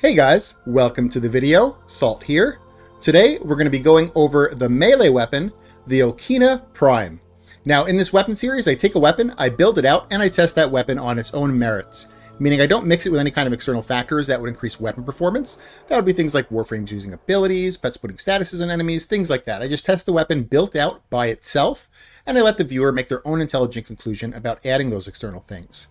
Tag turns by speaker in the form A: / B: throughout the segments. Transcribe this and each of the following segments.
A: Hey guys, welcome to the video. Salt here. Today we're going to be going over the melee weapon, the Okina Prime. Now in this weapon series, I take a weapon, I build it out, and I test that weapon on its own merits. Meaning I don't mix it with any kind of external factors that would increase weapon performance. That would be things like Warframes using abilities, pets putting statuses on enemies, things like that. I just test the weapon built out by itself, and I let the viewer make their own intelligent conclusion about adding those external things.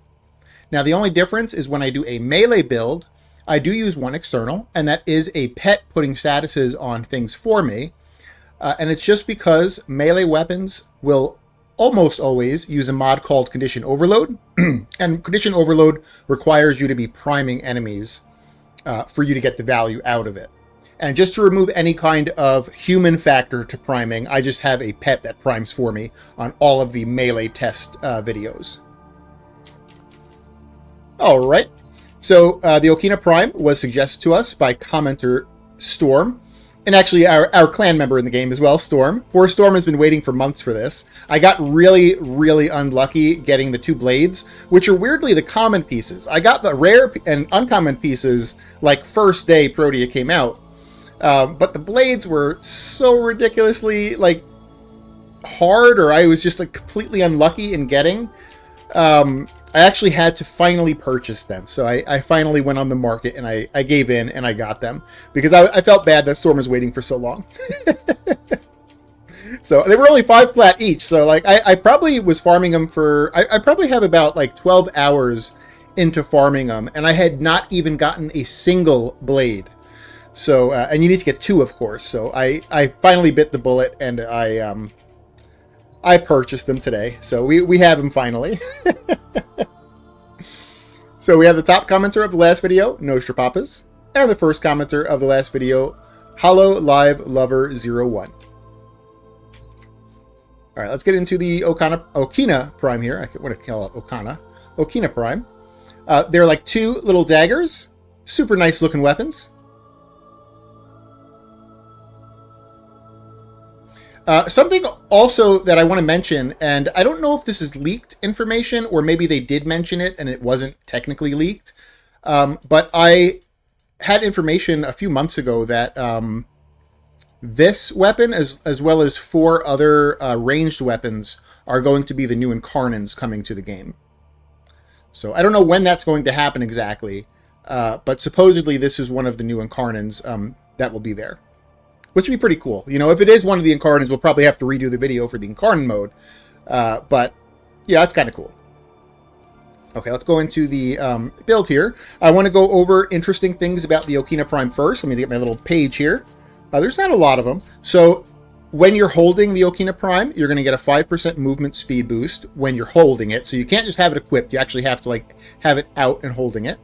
A: Now the only difference is when I do a melee build, I do use one external, and that is a pet putting statuses on things for me. And it's just because melee weapons will almost always use a mod called Condition Overload. And Condition Overload requires you to be priming enemies for you to get the value out of it. And just to remove any kind of human factor to priming, I just have a pet that primes for me on all of the melee test videos. All right. So the Okina Prime was suggested to us by commenter Storm, and actually our clan member in the game as well, Storm. Poor Storm has been waiting for months for this. I got really unlucky getting the two blades, which are weirdly the common pieces. I got the rare and uncommon pieces like first day Protea came out, but the blades were so ridiculously like hard, or I was just like completely unlucky in getting. I actually had to finally purchase them. So I finally went on the market and I gave in and I got them because I felt bad that Storm was waiting for so long. So they were only 5 plat each. So like I probably was farming them for, I probably have about like 12 hours into farming them, and I had not even gotten a single blade. So, and you need to get 2, of course. So I finally bit the bullet and I purchased them today. So we have them finally. So we have the top commenter of the last video, Nostra Papas, and the first commenter of the last video, Hollow Live Lover 01. All right, let's get into the Okina Prime here. I want to call it Okina Prime. They're like 2 little daggers, super nice looking weapons. Something also that I want to mention, and I don't know if this is leaked information or maybe they did mention it and it wasn't technically leaked, but I had information a few months ago that this weapon, as well as 4 other ranged weapons, are going to be the new Incarnans coming to the game. So I don't know when that's going to happen exactly, but supposedly this is one of the new Incarnans that will be there. Which would be pretty cool. You know, if it is one of the Incarnans, we'll probably have to redo the video for the Incarnan mode. But, yeah, that's kind of cool. Okay, let's go into the build here. I want to go over interesting things about the Okina Prime first. Let me get my little page here. There's not a lot of them. So, when you're holding the Okina Prime, you're going to get a 5% movement speed boost when you're holding it. So, you can't just have it equipped. You actually have to, like, have it out and holding it.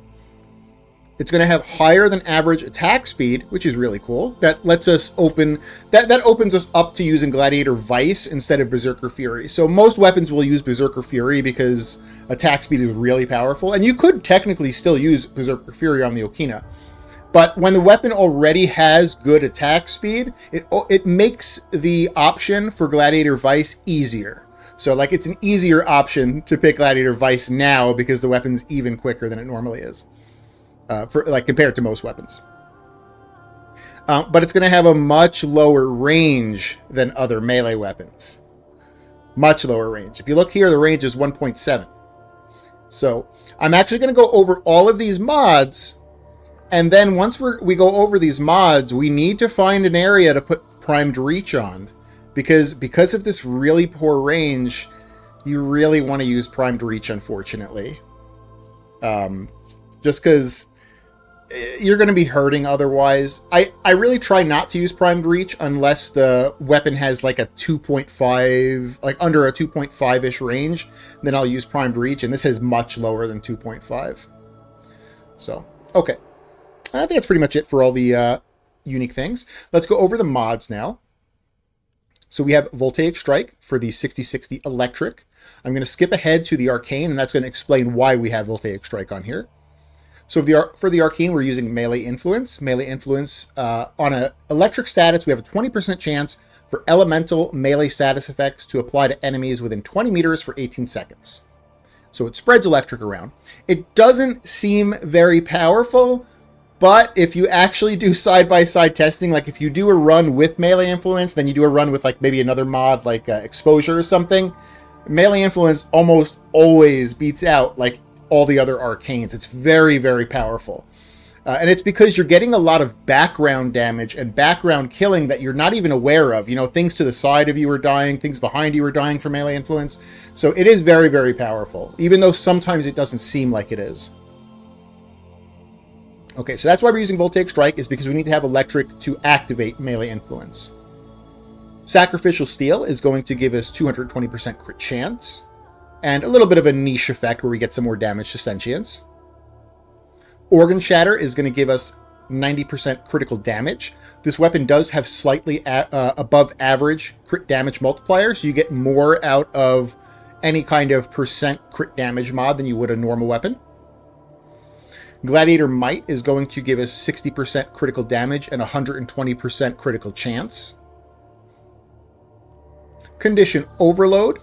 A: It's going to have higher than average attack speed, which is really cool. That lets us open, that opens us up to using Gladiator Vice instead of Berserker Fury. So most weapons will use Berserker Fury because attack speed is really powerful. And you could technically still use Berserker Fury on the Okina. But when the weapon already has good attack speed, it makes the option for Gladiator Vice easier. So like it's an easier option to pick Gladiator Vice now because the weapon's even quicker than it normally is. Compared to most weapons. But it's going to have a much lower range than other melee weapons. Much lower range. If you look here, the range is 1.7. So I'm actually going to go over all of these mods. And then once we go over these mods, we need to find an area to put primed reach on. Because of this really poor range, you really want to use primed reach, unfortunately. Just because you're going to be hurting otherwise. I really try not to use primed reach unless the weapon has like a 2.5, like under a 2.5-ish range. Then I'll use primed reach, and this is much lower than 2.5. So, okay. I think that's pretty much it for all the unique things. Let's go over the mods now. So we have Voltaic Strike for the 6060 Electric. I'm going to skip ahead to the Arcane, and that's going to explain why we have Voltaic Strike on here. So for the Arcane, we're using Melee Influence. Melee Influence, on an electric status, we have a 20% chance for elemental melee status effects to apply to enemies within 20 meters for 18 seconds. So it spreads electric around. It doesn't seem very powerful, But if you actually do side-by-side testing, like if you do a run with melee influence, then you do a run with like maybe another mod like exposure or something, melee influence almost always beats out like all the other arcanes. It's very, very powerful. And it's because you're getting a lot of background damage and background killing that you're not even aware of. You know, things to the side of you are dying, things behind you are dying from melee influence. So it is very, very powerful, even though sometimes it doesn't seem like it is. Okay, so that's why we're using Voltaic Strike, is because we need to have electric to activate melee influence. Sacrificial Steel is going to give us 220% crit chance, and a little bit of a niche effect where we get some more damage to sentience. Organ Shatter is going to give us 90% critical damage. This weapon does have slightly above average crit damage multiplier, so you get more out of any kind of percent crit damage mod than you would a normal weapon. Gladiator Might is going to give us 60% critical damage and 120% critical chance. Condition Overload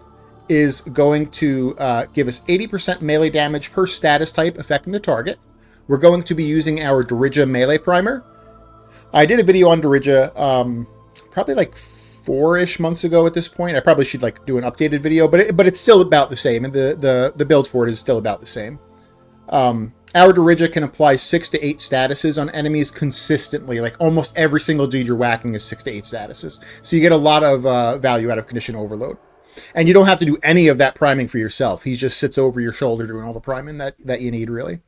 A: is going to give us 80% melee damage per status type affecting the target. We're going to be using our Dirija melee primer. I did a video on Dirija probably like 4-ish months ago at this point. I probably should like do an updated video, but it's still about the same, and the build for it is still about the same. Our Dirija can apply 6 to 8 statuses on enemies consistently. Like almost every single dude you're whacking is 6 to 8 statuses. So you get a lot of value out of Condition Overload. And you don't have to do any of that priming for yourself. He just sits over your shoulder doing all the priming that you need, really.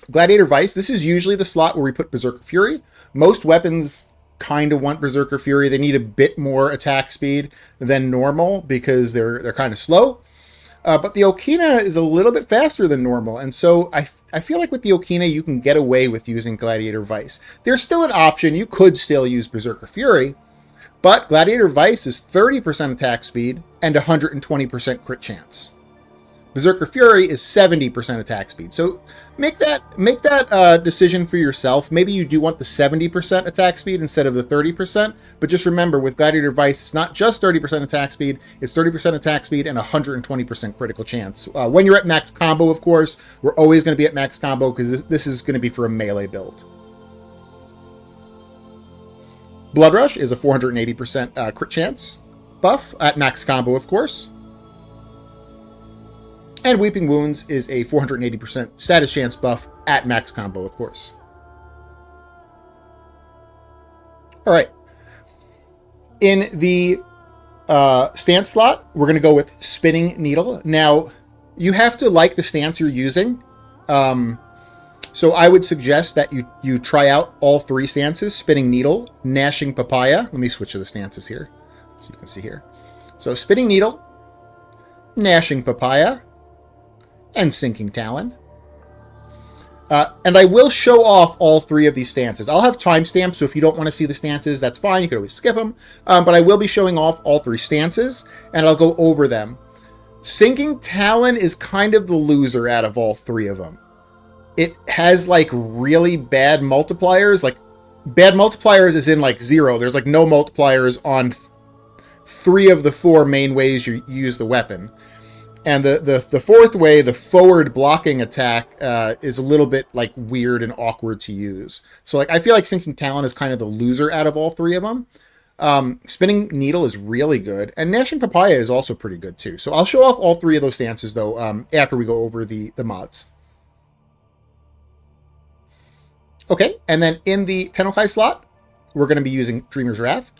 A: Gladiator Vice, this is usually the slot where we put Berserker Fury. Most weapons kind of want Berserker Fury. They need a bit more attack speed than normal because they're kind of slow. But the Okina is a little bit faster than normal, and so I feel like with the Okina you can get away with using Gladiator Vice. There's still an option. You could still use Berserker Fury, but Gladiator Vice is 30% attack speed and 120% crit chance. Berserker Fury is 70% attack speed. So make that decision for yourself. Maybe you do want the 70% attack speed instead of the 30%, but just remember with Gladiator Vice, it's not just 30% attack speed, it's 30% attack speed and 120% critical chance. When you're at max combo, of course, we're always going to be at max combo because this is going to be for a melee build. Blood Rush is a 480% crit chance buff at max combo, of course. And Weeping Wounds is a 480% status chance buff at max combo, of course. All right. In the stance slot, we're going to go with Spinning Needle. Now, you have to like the stance you're using. So I would suggest that you try out all 3 stances: Spinning Needle, Gnashing Papaya. Let me switch to the stances here so you can see here. So Spinning Needle, Gnashing Papaya, and Sinking Talon. And I will show off all 3 of these stances. I'll have timestamps, so if you don't want to see the stances, that's fine. You can always skip them. But I will be showing off all 3 stances, and I'll go over them. Sinking Talon is kind of the loser out of all 3 of them. It has, like, really bad multipliers. Like, bad multipliers is in, like, 0. There's, like, no multipliers on 3 of the 4 main ways you use the weapon. And the 4th way, the forward blocking attack, is a little bit like weird and awkward to use. So like I feel like Sinking Talon is kind of the loser out of all 3 of them. Spinning Needle is really good, and Gnashing Papaya is also pretty good too. So I'll show off all 3 of those stances though after we go over the mods. Okay, and then in the Tennokai slot, we're going to be using Dreamer's Wrath.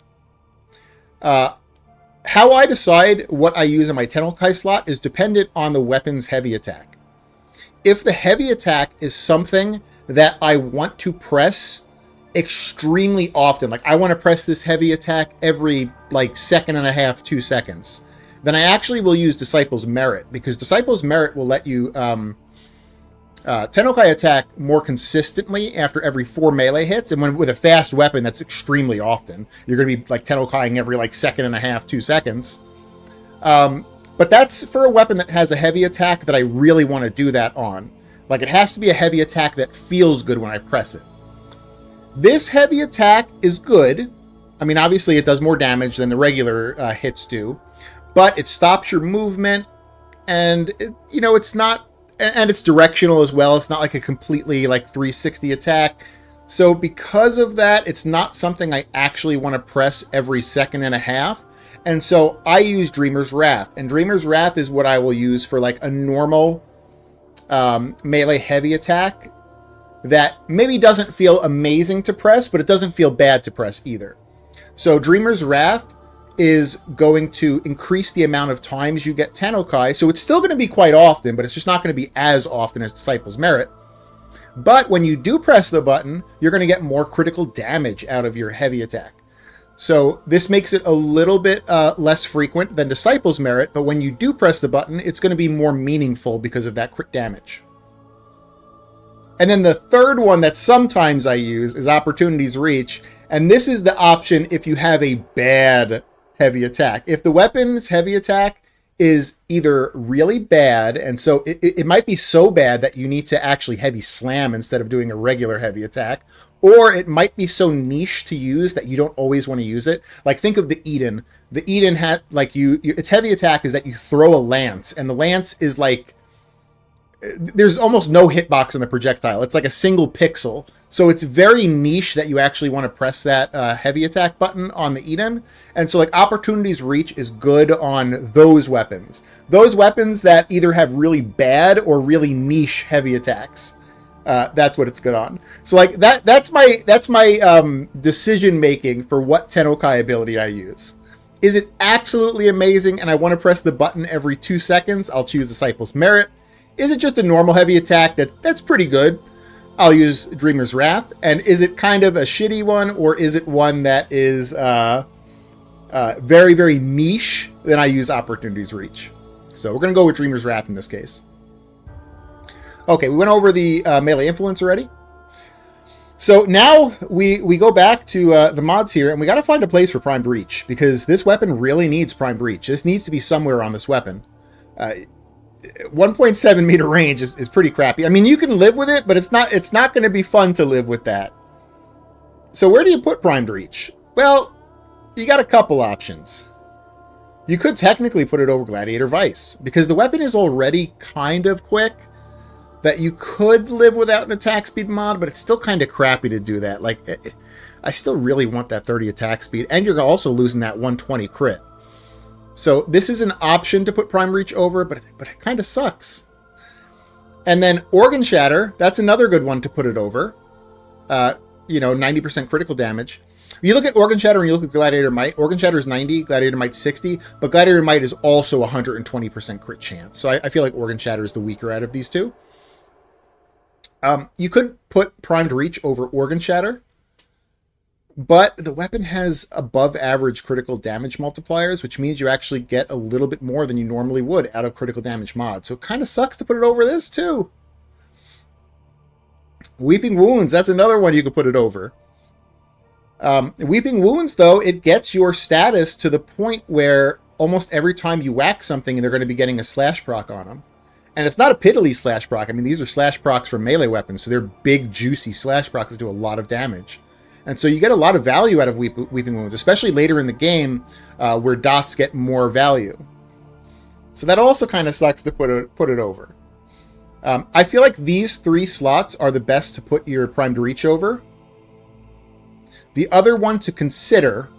A: How I decide what I use in my Tennokai slot is dependent on the weapon's heavy attack. If the heavy attack is something that I want to press extremely often, like I want to press this heavy attack every like 1.5 seconds, 2 seconds, then I actually will use Disciple's Merit, because Disciple's Merit will let you Tennokai attack more consistently after every 4 melee hits, and with a fast weapon, that's extremely often. You're going to be like Tennokaiing every like 1.5 seconds, 2 seconds. But that's for a weapon that has a heavy attack that I really want to do that on. Like it has to be a heavy attack that feels good when I press it. This heavy attack is good. I mean, obviously it does more damage than the regular hits do, but it stops your movement, and it's not and it's directional as well. It's not like a completely like 360 attack. So because of that, it's not something I actually want to press every second and a half. And so I use Dreamer's Wrath. And Dreamer's Wrath is what I will use for like a normal melee heavy attack that maybe doesn't feel amazing to press, but it doesn't feel bad to press either. So Dreamer's Wrath is going to increase the amount of times you get Tennokai. So it's still going to be quite often, but it's just not going to be as often as Disciple's Merit. But when you do press the button, you're going to get more critical damage out of your heavy attack. So this makes it a little bit less frequent than Disciple's Merit, but when you do press the button, it's going to be more meaningful because of that crit damage. And then the third one that sometimes I use is Opportunity's Reach, and this is the option if you have a bad heavy attack. If the weapon's heavy attack is either really bad, and so it might be so bad that you need to actually heavy slam instead of doing a regular heavy attack, or it might be so niche to use that you don't always want to use it. Like think of the Eden. The Eden had like its heavy attack is that you throw a lance, and the lance is like there's almost no hitbox on the projectile. It's like a single pixel. So it's very niche that you actually want to press that heavy attack button on the Eden. And so like Opportunity's Reach is good on those weapons. Those weapons that either have really bad or really niche heavy attacks. That's what it's good on. So like that's my decision making for what Tennokai ability I use. Is it absolutely amazing and I want to press the button every 2 seconds? I'll choose Disciple's Merit. Is it just a normal heavy attack that's pretty good? I'll use Dreamer's Wrath. And is it kind of a shitty one, or is it one that is very, very niche? Then I use Opportunity's Reach. So we're going to go with Dreamer's Wrath in this case. Okay, we went over the melee influence already. So now we go back to the mods here, and we got to find a place for Primed Reach, because this weapon really needs Primed Reach. This needs to be somewhere on this weapon. 1.7 meter range is pretty crappy. I mean, you can live with it, but it's not going to be fun to live with that. So where do you put Primed Reach? Well, you got a couple options. You could technically put it over Gladiator Vice, because the weapon is already kind of quick, that you could live without an attack speed mod, but it's still kind of crappy to do that. Like, I still really want that 30 attack speed, and you're also losing that 120 crit. So this is an option to put Prime Reach over, but it kind of sucks. And then Organ Shatter, that's another good one to put it over. 90% critical damage. You look at Organ Shatter and you look at Gladiator Might. Organ Shatter is 90, Gladiator Might 60, but Gladiator Might is also 120% crit chance. So I feel like Organ Shatter is the weaker out of these two. You could put Primed Reach over Organ Shatter, but the weapon has above average critical damage multipliers, which means you actually get a little bit more than you normally would out of critical damage mod. So it kind of sucks to put it over this too. Weeping Wounds, that's another one you could put it over. Weeping Wounds, though, it gets your status to the point where almost every time you whack something, they're going to be getting a slash proc on them. And it's not a piddly slash proc. I mean, these are slash procs from melee weapons, so they're big, juicy slash procs that do a lot of damage. And so you get a lot of value out of Weeping Wounds, especially later in the game where dots get more value. So that also kind of sucks to put it over. I feel like these 3 slots are the best to put your Primed Reach over. The other one to consider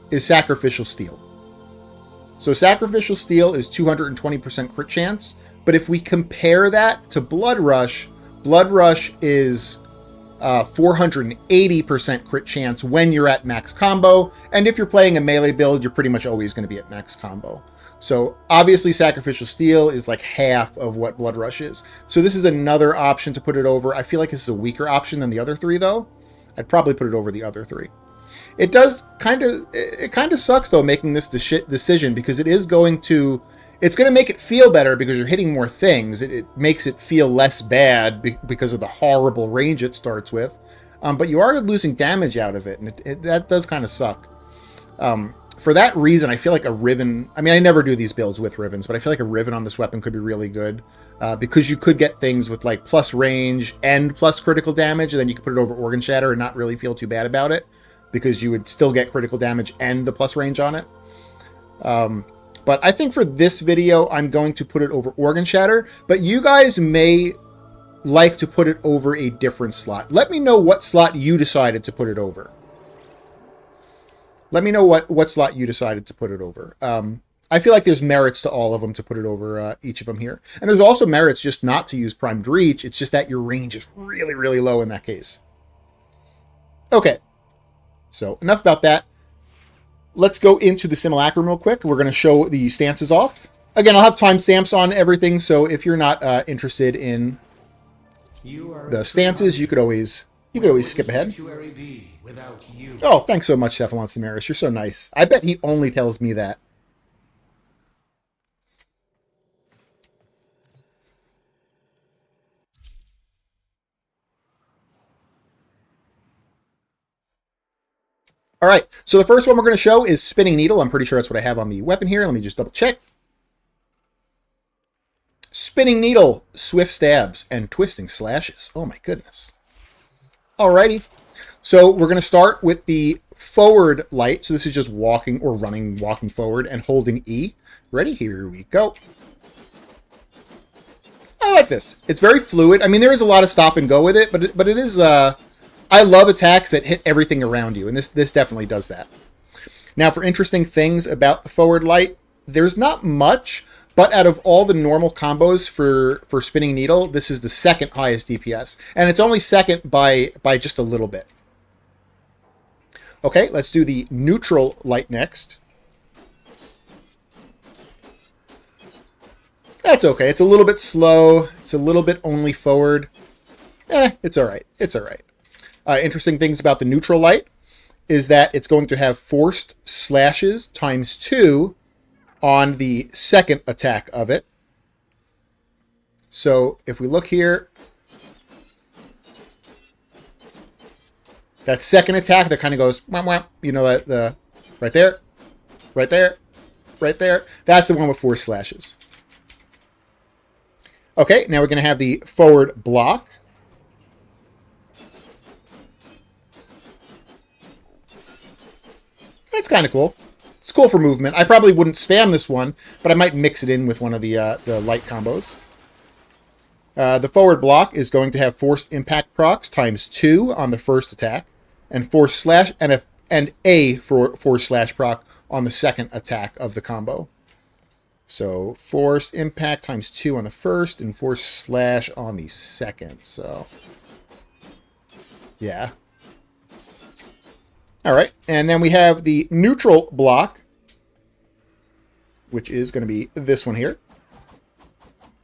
A: is Sacrificial Steel. So Sacrificial Steel is 220% crit chance, but if we compare that to Blood Rush is 480% crit chance when you're at max combo, and if you're playing a melee build, you're pretty much always going to be at max combo. So obviously Sacrificial Steel is like half of what Blood Rush is. So this is another option to put it over. I feel like this is a weaker option than the other 3 though. I'd probably put it over the other 3. It kind of sucks though making this decision, because it's going to make it feel better because you're hitting more things. It makes it feel less bad because of the horrible range it starts with. But you are losing damage out of it, and that does kind of suck. For that reason, I feel like a Riven... I mean, I never do these builds with Rivens, but I feel like a Riven on this weapon could be really good. Because you could get things with like plus range and plus critical damage, and then you could put it over Organ Shatter and not really feel too bad about it, because you would still get critical damage and the plus range on it. But I think for this video, I'm going to put it over Organ Shatter. But you guys may like to put it over a different slot. Let me know what slot you decided to put it over. Let me know what slot you decided to put it over. I feel like there's merits to all of them to put it over each of them here. And there's also merits just not to use Primed Reach. It's just that your range is really, really low in that case. Okay. So enough about that. Let's go into the simulacrum real quick. We're going to show the stances off. Again, I'll have timestamps on everything, so if you're not interested in the stances, you could always skip ahead. Oh, thanks so much, Cephalon Samaris. You're so nice. I bet he only tells me that. All right, so the first one we're going to show is Spinning Needle. I'm pretty sure that's what I have on the weapon here. Let me just double check. Spinning Needle, Swift Stabs, and Twisting Slashes. Oh my goodness. Alrighty, so we're going to start with the forward light. So this is just walking or running, walking forward and holding E. Ready? Here we go. I like this. It's very fluid. I mean, there is a lot of stop and go with it, but it is... I love attacks that hit everything around you, and this definitely does that. Now, for interesting things about the forward light, there's not much, but out of all the normal combos for Spinning Needle, this is the second highest DPS, and it's only second by just a little bit. Okay, let's do the neutral light next. That's okay. It's a little bit slow. It's a little bit only forward. It's all right. It's all right. Interesting things about the neutral light is that it's going to have forced slashes times 2 on the second attack of it. So if we look here, that second attack that kind of goes, wham, wham, you know, the right there, right there, right there. That's the one with forced slashes. Okay, now we're going to have the forward block. That's kind of cool. It's cool for movement. I probably wouldn't spam this one, but I might mix it in with one of the light combos. The forward block is going to have forced impact procs times 2 on the first attack, and forced slash and a forced slash proc on the second attack of the combo. So forced impact times 2 on the first, and forced slash on the second. So yeah. All right, and then we have the neutral block, which is going to be this one here.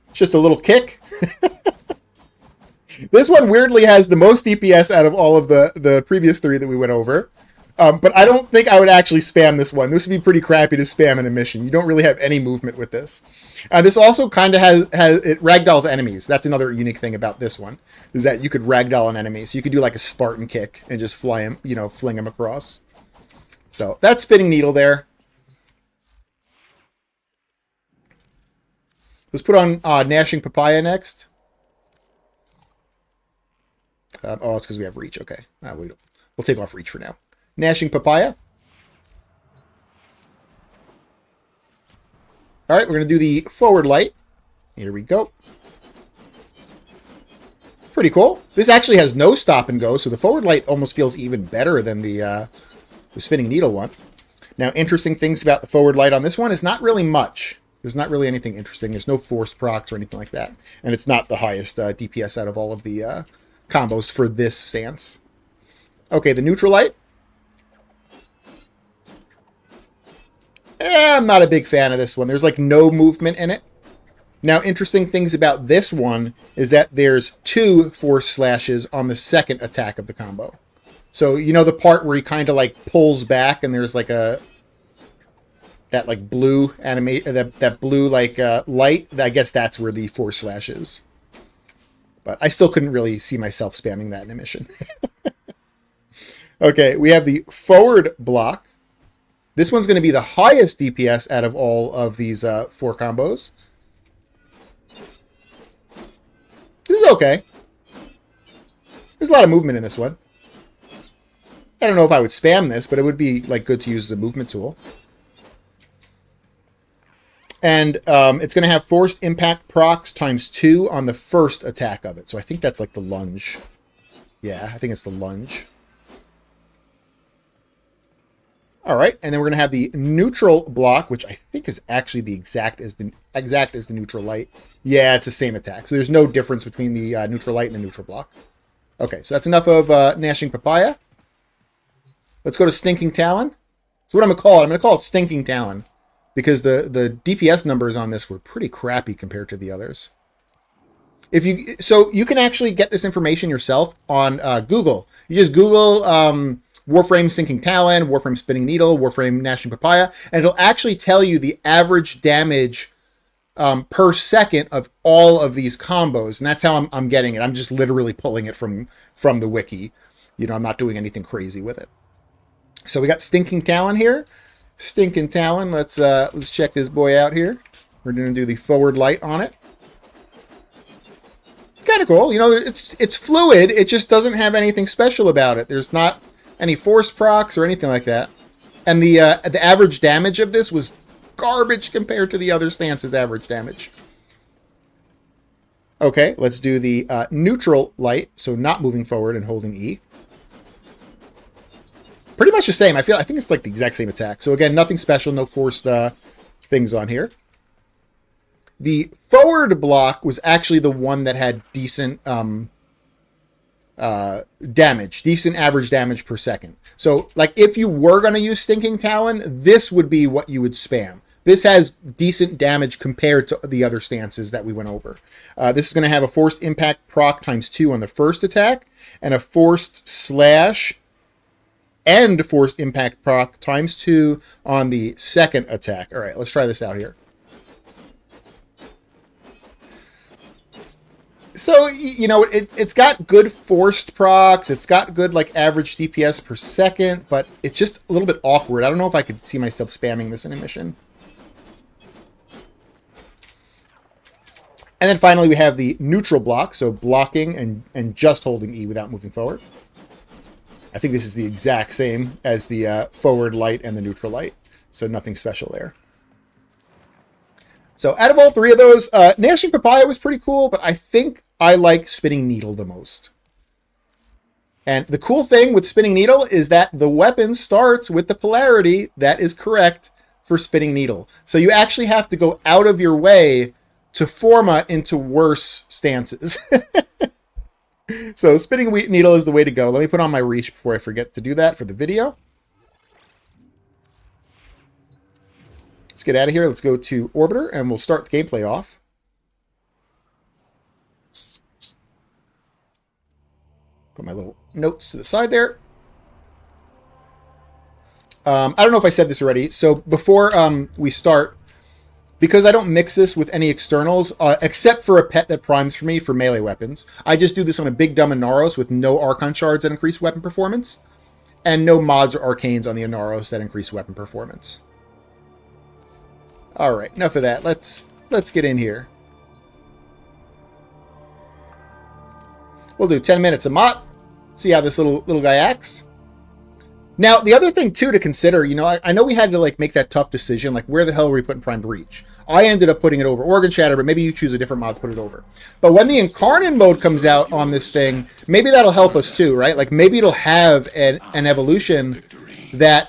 A: It's just a little kick. This one weirdly has the most DPS out of all of the previous 3 that we went over. But I don't think I would actually spam this one. This would be pretty crappy to spam in a mission. You don't really have any movement with this. This also kind of has it ragdolls enemies. That's another unique thing about this one, is that you could ragdoll an enemy. So you could do like a Spartan kick and just fly him, you know, fling him across. So that's Spinning Needle there. Let's put on Gnashing Papaya next. Oh, it's because we have Reach. Okay, we'll take off Reach for now. Gnashing Papaya. All right, we're going to do the forward light. Here we go. Pretty cool. This actually has no stop and go, so the forward light almost feels even better than the Spinning Needle one. Now, interesting things about the forward light on this one is not really much. There's not really anything interesting. There's no forced procs or anything like that. And it's not the highest DPS out of all of the combos for this stance. Okay, the neutral light. I'm not a big fan of this one. There's like no movement in it. Now, interesting things about this one is that there's 2 force slashes on the second attack of the combo. So, you know the part where he kind of like pulls back and there's like that like blue that blue like light. I guess that's where the force slash is. But I still couldn't really see myself spamming that in a mission. Okay, we have the forward block. This one's going to be the highest DPS out of all of these 4 combos. This is okay. There's a lot of movement in this one. I don't know if I would spam this, but it would be like good to use as a movement tool. And it's going to have forced impact procs ×2 on the first attack of it. So I think that's like the lunge. Yeah, I think it's the lunge. All right, and then we're going to have the neutral block, which I think is actually the exact as the neutral light. Yeah, it's the same attack. So there's no difference between the neutral light and the neutral block. Okay, so that's enough of Gnashing Papaya. Let's go to Stinking Talon. So what I'm going to call it, I'm going to call it Stinking Talon, because the DPS numbers on this were pretty crappy compared to the others. So you can actually get this information yourself on Google. You just Google Warframe Stinking Talon, Warframe Spinning Needle, Warframe Gnashing Papaya, and it'll actually tell you the average damage per second of all of these combos, and that's how I'm getting it. I'm just literally pulling it from the wiki. You know, I'm not doing anything crazy with it. So we got Stinking Talon here. Stinking Talon. Let's check this boy out here. We're going to do the forward light on it. Kind of cool. You know, it's fluid. It just doesn't have anything special about it. There's not any force procs or anything like that. And the average damage of this was garbage compared to the other stance's average damage. Okay, let's do the neutral light, so not moving forward and holding E. Pretty much the same. I think it's like the exact same attack. So again, nothing special, no forced things on here. The forward block was actually the one that had decent damage, decent average damage per second. So, like, if you were going to use Stinking Talon, this would be what you would spam. This has decent damage compared to the other stances that we went over. This is going to have a forced impact proc ×2 on the first attack, and a forced slash and forced impact proc ×2 on the second attack. All right, let's try this out here. So, you know, it's got good forced procs. It's got good, like, average DPS per second, but it's just a little bit awkward. I don't know if I could see myself spamming this in a mission. And then finally, we have the neutral block, so blocking and just holding E without moving forward. I think this is the exact same as the forward light and the neutral light, so nothing special there. So out of all three of those, Gnashing Papaya was pretty cool, but I think I like Spinning Needle the most. And the cool thing with Spinning Needle is that the weapon starts with the polarity that is correct for Spinning Needle. So you actually have to go out of your way to forma into worse stances. So Spinning Needle is the way to go. Let me put on my reach before I forget to do that for the video. Let's get out of here. Let's go to Orbiter, and we'll start the gameplay off. Put my little notes to the side there. I don't know if I said this already. So before we start, because I don't mix this with any externals, except for a pet that primes for me for melee weapons, I just do this on a big dumb Inaros with no Archon shards that increase weapon performance, and no mods or arcanes on the Inaros that increase weapon performance. All right, enough of that. Let's get in here. We'll do 10 minutes a mot. See how this little guy acts. Now, the other thing, too, to consider, you know, I know we had to, like, make that tough decision, like, where the hell are we putting Primed Reach? I ended up putting it over Organ Shatter, but maybe you choose a different mod to put it over. But when the Incarnate mode comes out on this thing, maybe that'll help us, too, right? Like, maybe it'll have an evolution that,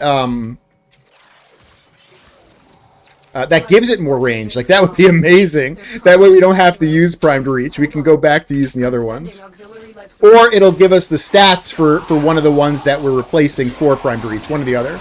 A: that gives it more range. Like, that would be amazing. That way we don't have to use Primed Reach. We can go back to using the other ones. Or it'll give us the stats for one of the ones that we're replacing for Primed Reach. One or the other.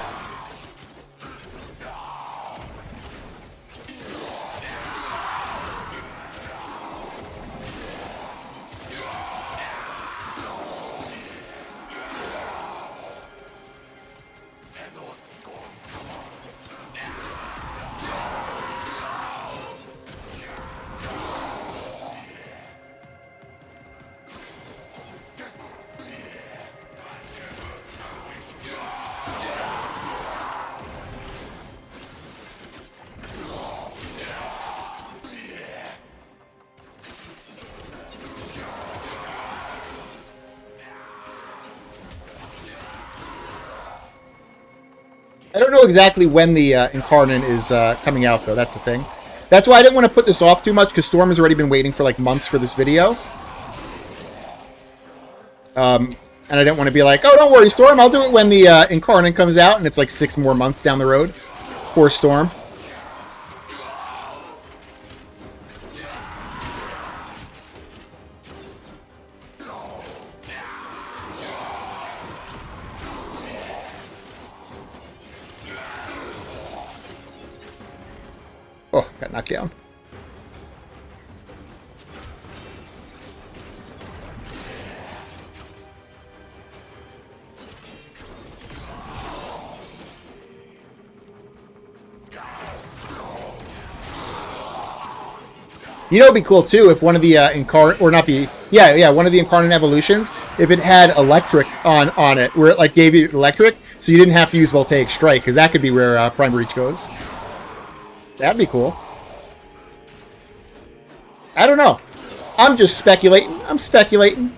A: I don't know exactly when the Incarnate is coming out, though. That's the thing. That's why I didn't want to put this off too much, because Storm has already been waiting for like months for this video. And I didn't want to be like, oh, don't worry, Storm, I'll do it when the Incarnate comes out, and it's like 6 more months down the road. Poor Storm. Oh, got knocked down. You know, it'd be cool too if one of the incarnate, or not the, one of the incarnate evolutions, if it had electric on it, where it like gave you electric, so you didn't have to use Voltaic Strike, because that could be where Prime Breach goes. That'd be cool. I don't know. I'm just speculating. I'm speculating.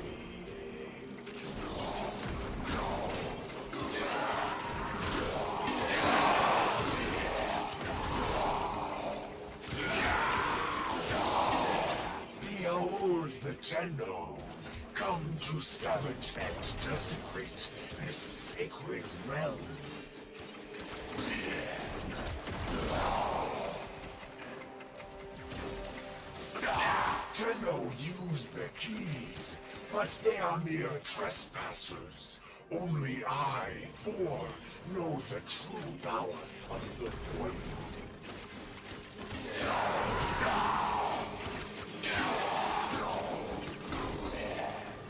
B: Come to scavenge and desecrate this sacred realm. Tenno use the keys, but they are mere trespassers. Only I, Vor, know the true power of the void.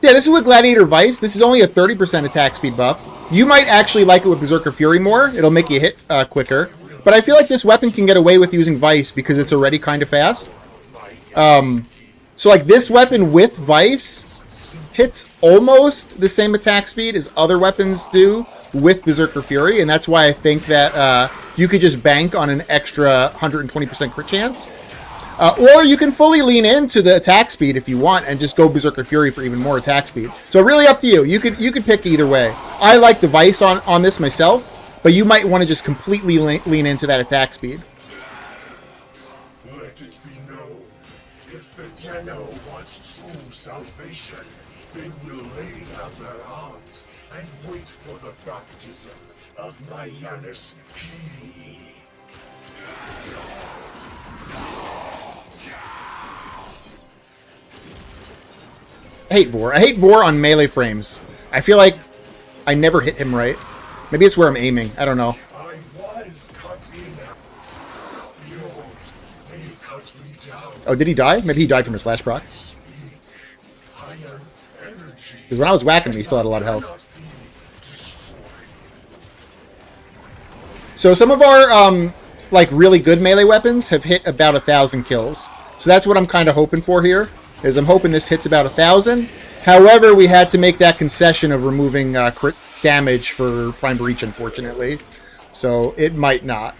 A: Yeah, this is with Gladiator Vice. This is only a 30% attack speed buff. You might actually like it with Berserker Fury more. It'll make you hit quicker. But I feel like this weapon can get away with using Vice because it's already kind of fast. So like this weapon with Vice hits almost the same attack speed as other weapons do with Berserker Fury. And that's why I think that you could just bank on an extra 120% crit chance. Or you can fully lean into the attack speed if you want and just go Berserker Fury for even more attack speed. So really up to you. You could pick either way. I like the Vice on this myself, but you might want to just completely lean into that attack speed.
B: Let it be known, if the Tenno wants true salvation, they will lay down their arms and wait for the baptism of my Janus Key.
A: I hate Vor. I hate Vor on melee frames. I feel like I never hit him right. Maybe it's where I'm aiming. I don't know.
B: I was cut in. They cut me down.
A: Oh, did he die? Maybe he died from a slash proc. Because when I was whacking him, he still had a lot of health. So some of our like really good melee weapons have hit about 1,000 kills. So that's what I'm kind of hoping for here. Is I'm hoping this hits about 1,000. However, we had to make that concession of removing crit damage for Prime Breach, unfortunately. So it might not.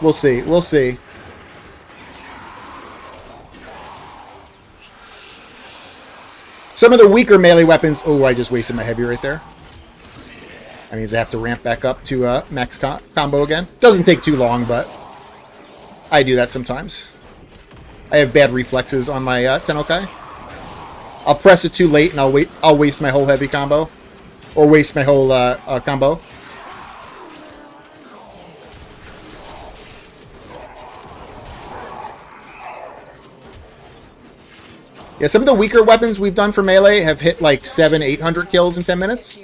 A: We'll see. We'll see. Some of the weaker melee weapons... Oh, I just wasted my heavy right there. That means I have to ramp back up to max combo again. Doesn't take too long, but I do that sometimes. I have bad reflexes on my Tennokai. I'll press it too late and I'll waste my whole heavy combo. Or waste my whole combo. Yeah, some of the weaker weapons we've done for melee have hit like 700-800 kills in 10 minutes.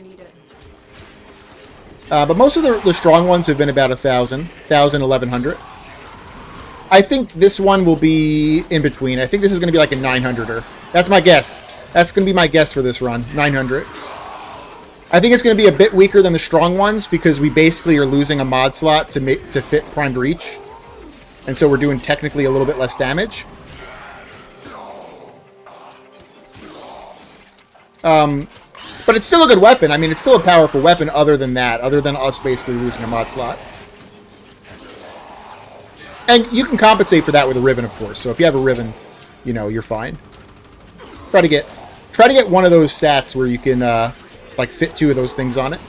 A: But most of the strong ones have been about 1,000, 1,100. I think this one will be in between. I think this is going to be like a 900er. That's my guess. That's going to be my guess for this run, 900. I think it's going to be a bit weaker than the strong ones because we basically are losing a mod slot to fit Prime Breach. And so we're doing technically a little bit less damage. But it's still a good weapon. I mean, it's still a powerful weapon other than that, other than us basically losing a mod slot. And you can compensate for that with a Riven, of course. So if you have a Riven, you know, you're fine. Try to get one of those stats where you can like fit 2 of those things on it.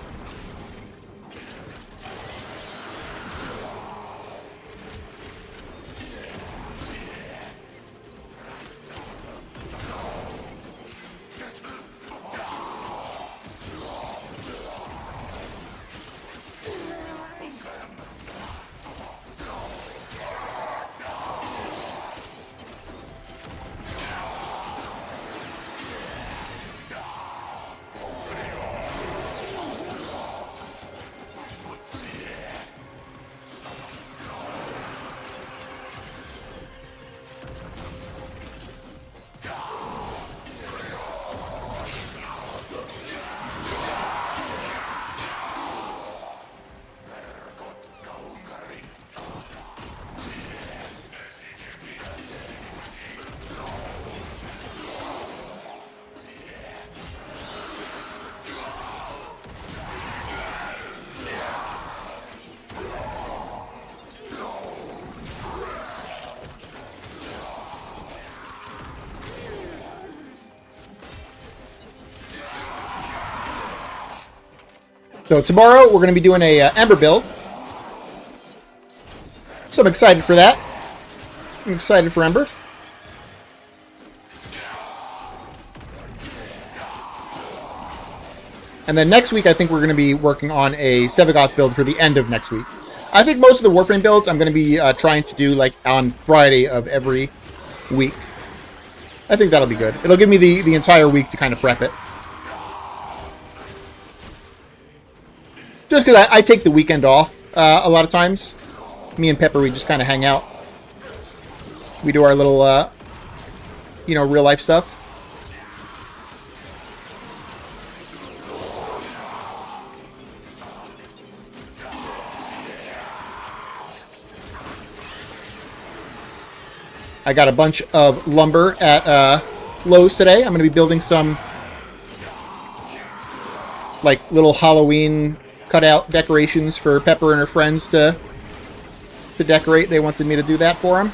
A: So tomorrow we're going to be doing a Ember build. So I'm excited for that. I'm excited for Ember. And then next week, I think we're going to be working on a Sevagoth build for the end of next week. I think most of the Warframe builds I'm going to be trying to do like on Friday of every week. I think that'll be good. It'll give me the entire week to kind of prep it. Just because I take the weekend off a lot of times. Me and Pepper, we just kind of hang out. We do our little, real life stuff. I got a bunch of lumber at Lowe's today. I'm going to be building some like little Halloween cutout decorations for Pepper and her friends to decorate. They wanted me to do that for them.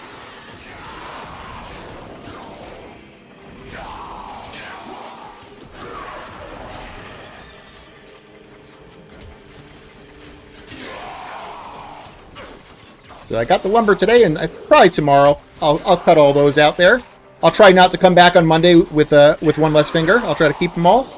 A: So I got the lumber today, and probably tomorrow I'll cut all those out there. I'll try not to come back on Monday with one less finger. I'll try to keep them all.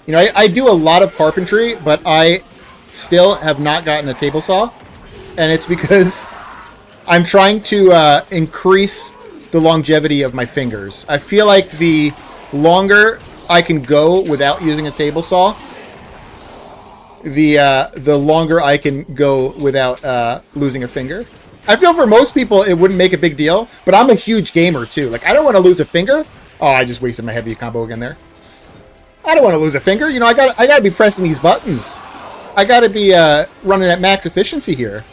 A: You know, I do a lot of carpentry, but I still have not gotten a table saw, and it's because I'm trying to increase the longevity of my fingers. I feel like the longer I can go without using a table saw, the longer I can go without losing a finger. I feel for most people it wouldn't make a big deal, but I'm a huge gamer too. Like, I don't want to lose a finger. Oh, I just wasted my heavy combo again there. I don't want to lose a finger. You know, I gotta be pressing these buttons. I gotta be running at max efficiency here.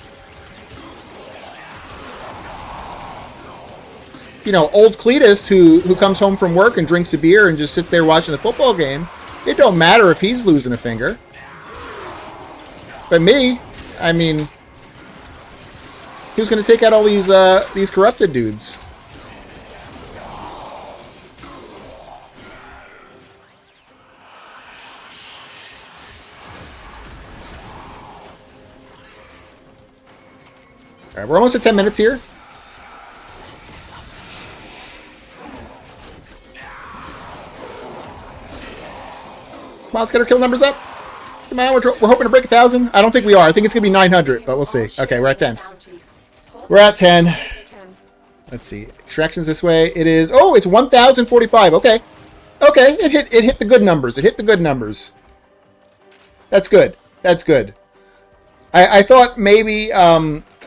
A: You know, old Cletus, who comes home from work and drinks a beer and just sits there watching the football game, it don't matter if he's losing a finger. But me, I mean, who's going to take out all these corrupted dudes? All right, we're almost at 10 minutes here. Come on, let's get our kill numbers up. Come on, we're hoping to break 1,000. I don't think we are. I think it's going to be 900, but we'll see. Okay, we're at 10. We're at 10. Let's see. Extractions this way. It is... Oh, it's 1,045. Okay. Okay, it hit the good numbers. It hit the good numbers. That's good. That's good. I thought maybe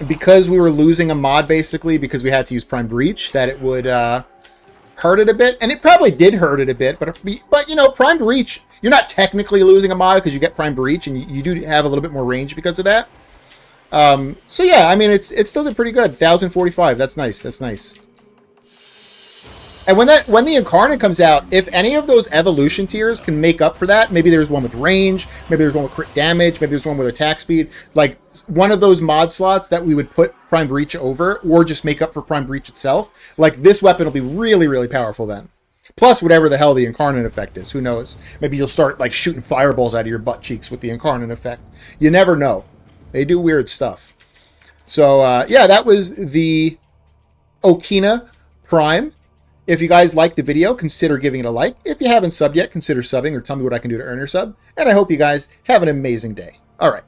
A: because we were losing a mod, basically, because we had to use Prime Breach, that it would hurt it a bit. And it probably did hurt it a bit, but you know, Prime Breach... You're not technically losing a mod because you get Prime Breach, and you do have a little bit more range because of that. So yeah, I mean, it's still did pretty good. 1,045. That's nice. That's nice. And when the Incarnate comes out, if any of those evolution tiers can make up for that, maybe there's one with range, maybe there's one with crit damage, maybe there's one with attack speed, like one of those mod slots that we would put Prime Breach over, or just make up for Prime Breach itself. Like, this weapon will be really, really powerful then. Plus, whatever the hell the Incarnate effect is. Who knows? Maybe you'll start, like, shooting fireballs out of your butt cheeks with the Incarnate effect. You never know. They do weird stuff. So, yeah, that was the Okina Prime. If you guys liked the video, consider giving it a like. If you haven't subbed yet, consider subbing or tell me what I can do to earn your sub. And I hope you guys have an amazing day. All right.